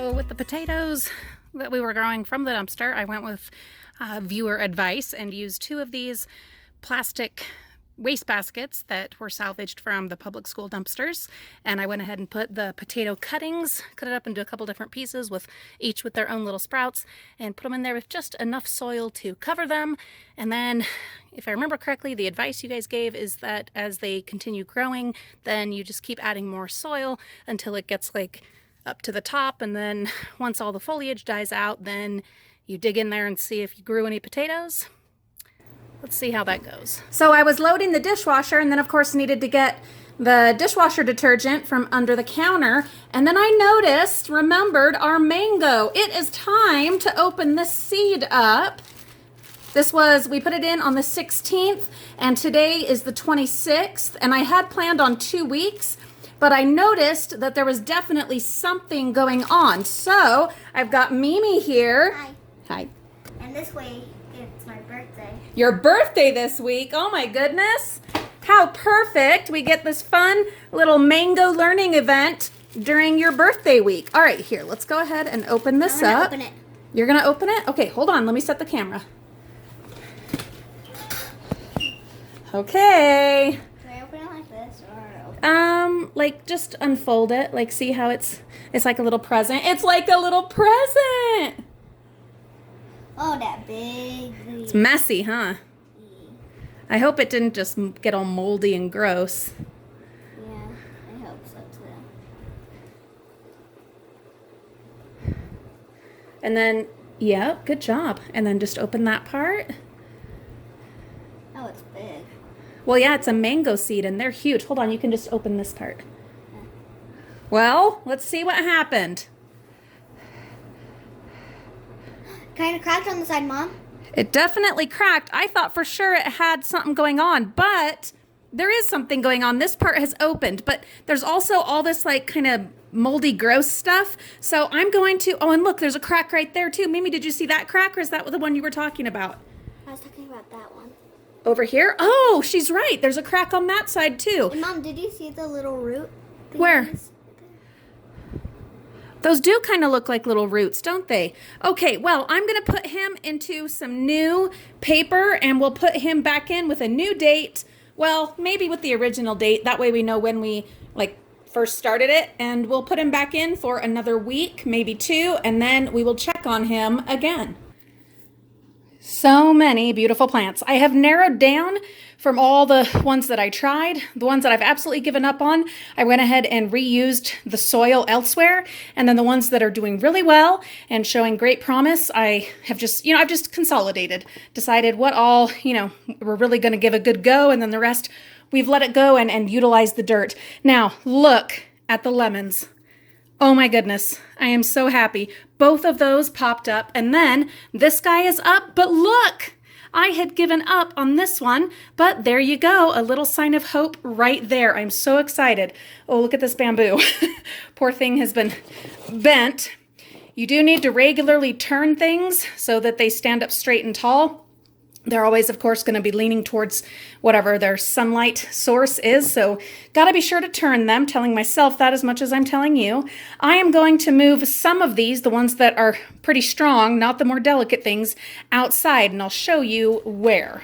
So with the potatoes that we were growing from the dumpster, I went with viewer advice and used 2 of these plastic waste baskets that were salvaged from the public school dumpsters, and I went ahead and put the potato cuttings, cut it up into a couple different pieces with each with their own little sprouts, and put them in there with just enough soil to cover them. And then, if I remember correctly, the advice you guys gave is that as they continue growing, then you just keep adding more soil until it gets like up to the top, and then once all the foliage dies out, then you dig in there and see if you grew any potatoes. Let's see how that goes. So I was loading the dishwasher, and then of course needed to get the dishwasher detergent from under the counter, and then I remembered our mango. It is time to open this seed up. We put it in on the 16th, and today is the 26th, and I had planned on 2 weeks, but I noticed that there was definitely something going on. So I've got Mimi here. Hi. Hi. And this way, it's my birthday. Your birthday this week. Oh my goodness. How perfect. We get this fun little mango learning event during your birthday week. All right, here, let's go ahead and open this up. I'm gonna open it. You're gonna open it? Okay, hold on. Let me set the camera. Okay. Do I open it like this or like just unfold it. Like see how it's like a little present. It's like a little present. Oh, that big. It's messy, huh? I hope it didn't just get all moldy and gross. Yeah, I hope so too. And then, yeah, good job. And then just open that part. Oh, it's big. Well, yeah, it's a mango seed, and they're huge. Hold on, you can just open this part. Well, let's see what happened. Kind of cracked on the side, Mom. It definitely cracked. I thought for sure it had something going on, but there is something going on. This part has opened, but there's also all this like kind of moldy, gross stuff. So I'm going to, oh, and look, there's a crack right there too. Mimi, did you see that crack, or is that the one you were talking about? I was talking about that one. Over here? Oh, she's right. There's a crack on that side too. And Mom, did you see the little root? Where? Those do kind of look like little roots, don't they? Okay, well, I'm going to put him into some new paper, and we'll put him back in with a new date. Well, maybe with the original date. That way we know when we first started it, and we'll put him back in for another week, maybe 2, and then we will check on him again. So many beautiful plants. I have narrowed down from all the ones that I tried, the ones that I've absolutely given up on. I went ahead and reused the soil elsewhere, and then the ones that are doing really well and showing great promise, I have just, I've just consolidated, decided what all, we're really going to give a good go, and then the rest, we've let it go and utilized the dirt. Now, look at the lemons. Oh my goodness, I am so happy. Both of those popped up, and then this guy is up, but look, I had given up on this one, but there you go, a little sign of hope right there. I'm so excited. Oh, look at this bamboo. Poor thing has been bent. You do need to regularly turn things so that they stand up straight and tall. They're always, of course, going to be leaning towards whatever their sunlight source is, so got to be sure to turn them, telling myself that as much as I'm telling you. I am going to move some of these, the ones that are pretty strong, not the more delicate things, outside, and I'll show you where.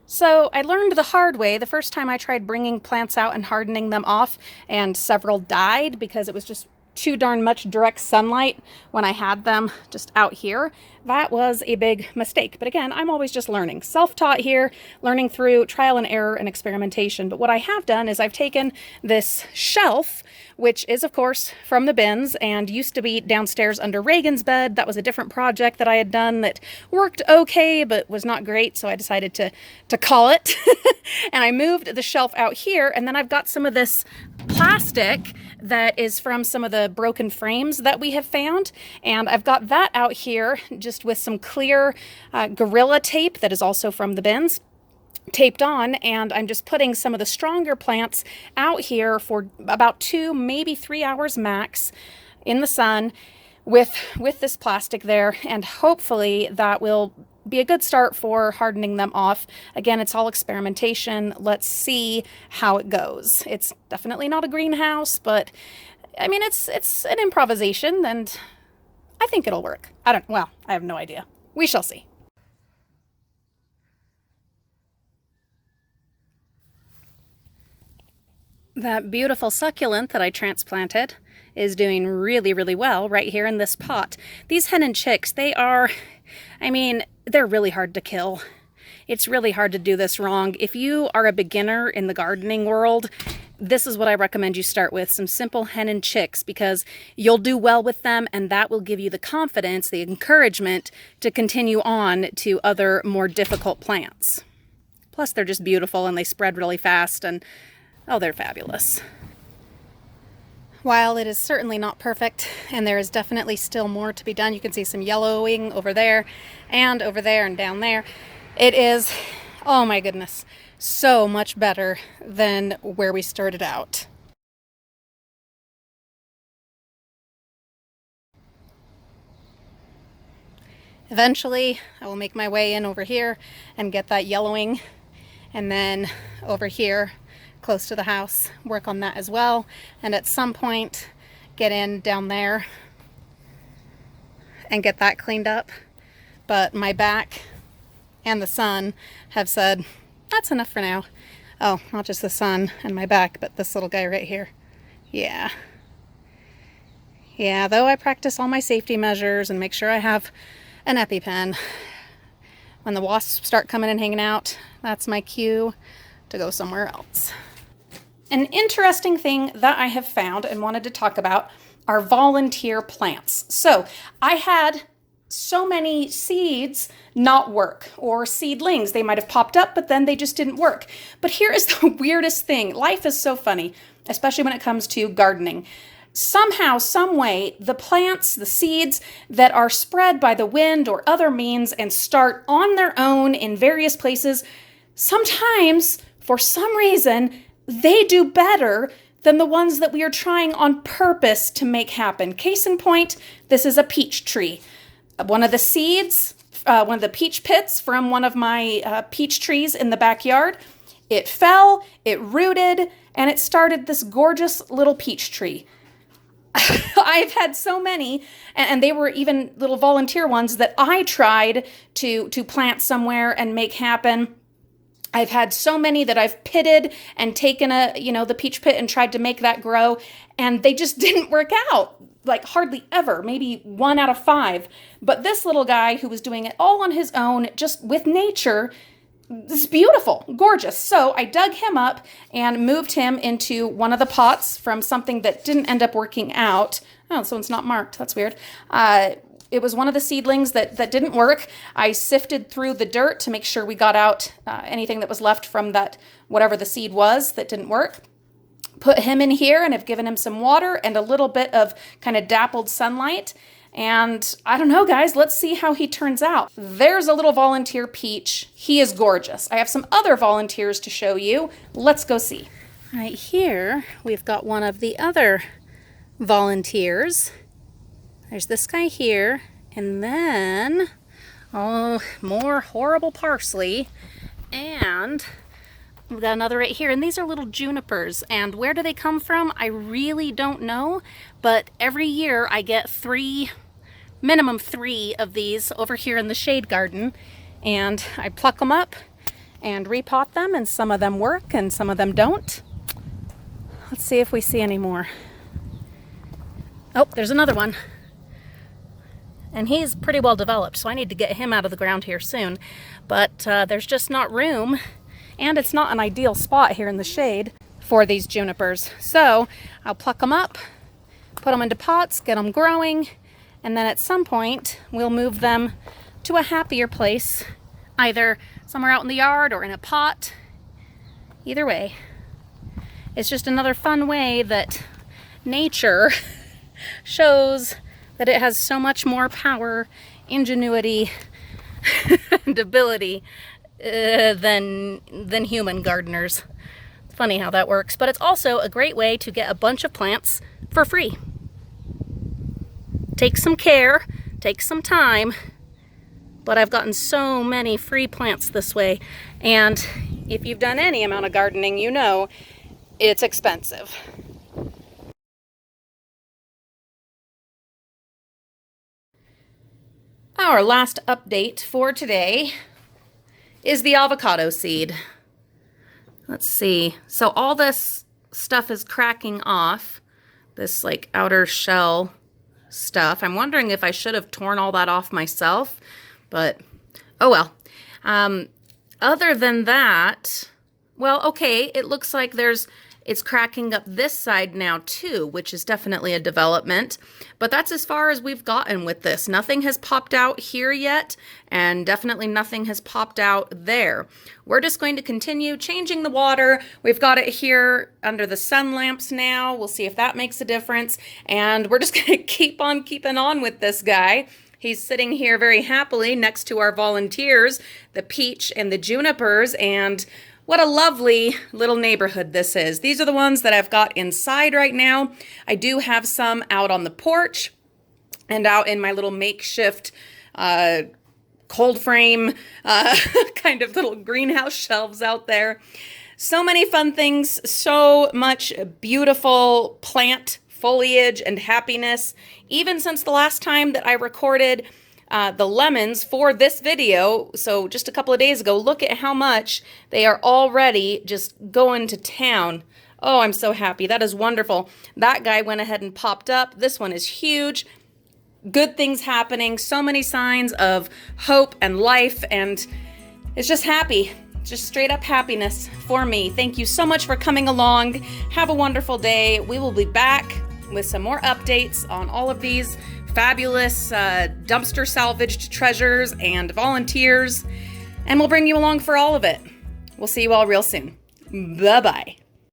So I learned the hard way the first time I tried bringing plants out and hardening them off, and several died because it was just too darn much direct sunlight when I had them just out here. That was a big mistake. But again, I'm always just learning. Self-taught here, learning through trial and error and experimentation. But what I have done is I've taken this shelf, which is of course from the bins and used to be downstairs under Reagan's bed. That was a different project that I had done that worked okay, but was not great. So I decided to call it. And I moved the shelf out here, and then I've got some of this plastic that is from some of the broken frames that we have found, and I've got that out here just with some clear Gorilla tape that is also from the bins taped on, and I'm just putting some of the stronger plants out here for about 2, maybe 3 hours max in the sun with this plastic there, and hopefully that will be a good start for hardening them off. Again, it's all experimentation. Let's see how it goes. It's definitely not a greenhouse, but I mean, it's an improvisation, and I think it'll work. Well, I have no idea. We shall see. That beautiful succulent that I transplanted is doing really, really well right here in this pot. These hen and chicks, they're really hard to kill. It's really hard to do this wrong. If you are a beginner in the gardening world, this is what I recommend you start with, some simple hen and chicks, because you'll do well with them and that will give you the confidence, the encouragement to continue on to other more difficult plants. Plus they're just beautiful and they spread really fast and oh, they're fabulous. While it is certainly not perfect, and there is definitely still more to be done, you can see some yellowing over there and down there. It is, oh my goodness, so much better than where we started out. Eventually, I will make my way in over here and get that yellowing, and then over here close to the house, work on that as well, and at some point get in down there and get that cleaned up. But my back and the sun have said that's enough for now. Oh, not just the sun and my back, but this little guy right here. Yeah, though I practice all my safety measures and make sure I have an EpiPen, when the wasps start coming and hanging out, that's my cue to go somewhere else. An interesting thing that I have found and wanted to talk about are volunteer plants. So I had so many seeds not work, or seedlings. They might have popped up, but then they just didn't work. But here is the weirdest thing. Life is so funny, especially when it comes to gardening. Somehow, some way, the plants, the seeds that are spread by the wind or other means and start on their own in various places, sometimes, for some reason, they do better than the ones that we are trying on purpose to make happen. Case in point, this is a peach tree. One of the seeds, one of the peach pits from one of my peach trees in the backyard, it fell, it rooted, and it started this gorgeous little peach tree. I've had so many, and they were even little volunteer ones that I tried to plant somewhere and make happen. I've had so many that I've pitted and taken the peach pit and tried to make that grow, and they just didn't work out, like hardly ever, maybe 1 out of 5. But this little guy who was doing it all on his own, just with nature, is beautiful, gorgeous. So I dug him up and moved him into one of the pots from something that didn't end up working out. Oh, this one's not marked. That's weird. It was one of the seedlings that didn't work. I sifted through the dirt to make sure we got out anything that was left from that, whatever the seed was that didn't work. Put him in here and have given him some water and a little bit of kind of dappled sunlight. And I don't know, guys, let's see how he turns out. There's a little volunteer peach. He is gorgeous. I have some other volunteers to show you. Let's go see. Right here, we've got one of the other volunteers. There's this guy here, and then, more horrible parsley, and we've got another right here, and these are little junipers, and where do they come from? I really don't know, but every year I get minimum three of these over here in the shade garden, and I pluck them up and repot them, and some of them work and some of them don't. Let's see if we see any more. Oh, there's another one. And he's pretty well developed, so I need to get him out of the ground here soon. But there's just not room, and it's not an ideal spot here in the shade for these junipers. So I'll pluck them up, put them into pots, get them growing, and then at some point we'll move them to a happier place, either somewhere out in the yard or in a pot. Either way, it's just another fun way that nature shows that it has so much more power, ingenuity, and ability than human gardeners. It's funny how that works, but it's also a great way to get a bunch of plants for free. Takes some care, takes some time, but I've gotten so many free plants this way, and if you've done any amount of gardening, you know it's expensive. Our last update for today is the avocado seed. Let's see. So all this stuff is cracking off, this like outer shell stuff. I'm wondering if I should have torn all that off myself, but oh well. Other than that, well, okay, it looks like it's cracking up this side now too, which is definitely a development. But that's as far as we've gotten with this. Nothing has popped out here yet, and definitely nothing has popped out there. We're just going to continue changing the water. We've got it here under the sun lamps now. We'll see if that makes a difference. And we're just going to keep on keeping on with this guy. He's sitting here very happily next to our volunteers, the peach and the junipers, and what a lovely little neighborhood this is. These are the ones that I've got inside right now. I do have some out on the porch and out in my little makeshift cold frame kind of little greenhouse shelves out there. So many fun things, so much beautiful plant foliage and happiness. Even since the last time that I recorded the lemons for this video, so just a couple of days ago, look at how much they are already just going to town. Oh, I'm so happy. That is wonderful. That guy went ahead and popped up. This one is huge. Good things happening. So many signs of hope and life, and it's just happy. Just straight up happiness for me. Thank you so much for coming along. Have a wonderful day. We will be back with some more updates on all of these fabulous dumpster salvaged treasures and volunteers, and we'll bring you along for all of it. We'll see you all real soon. Bye-bye.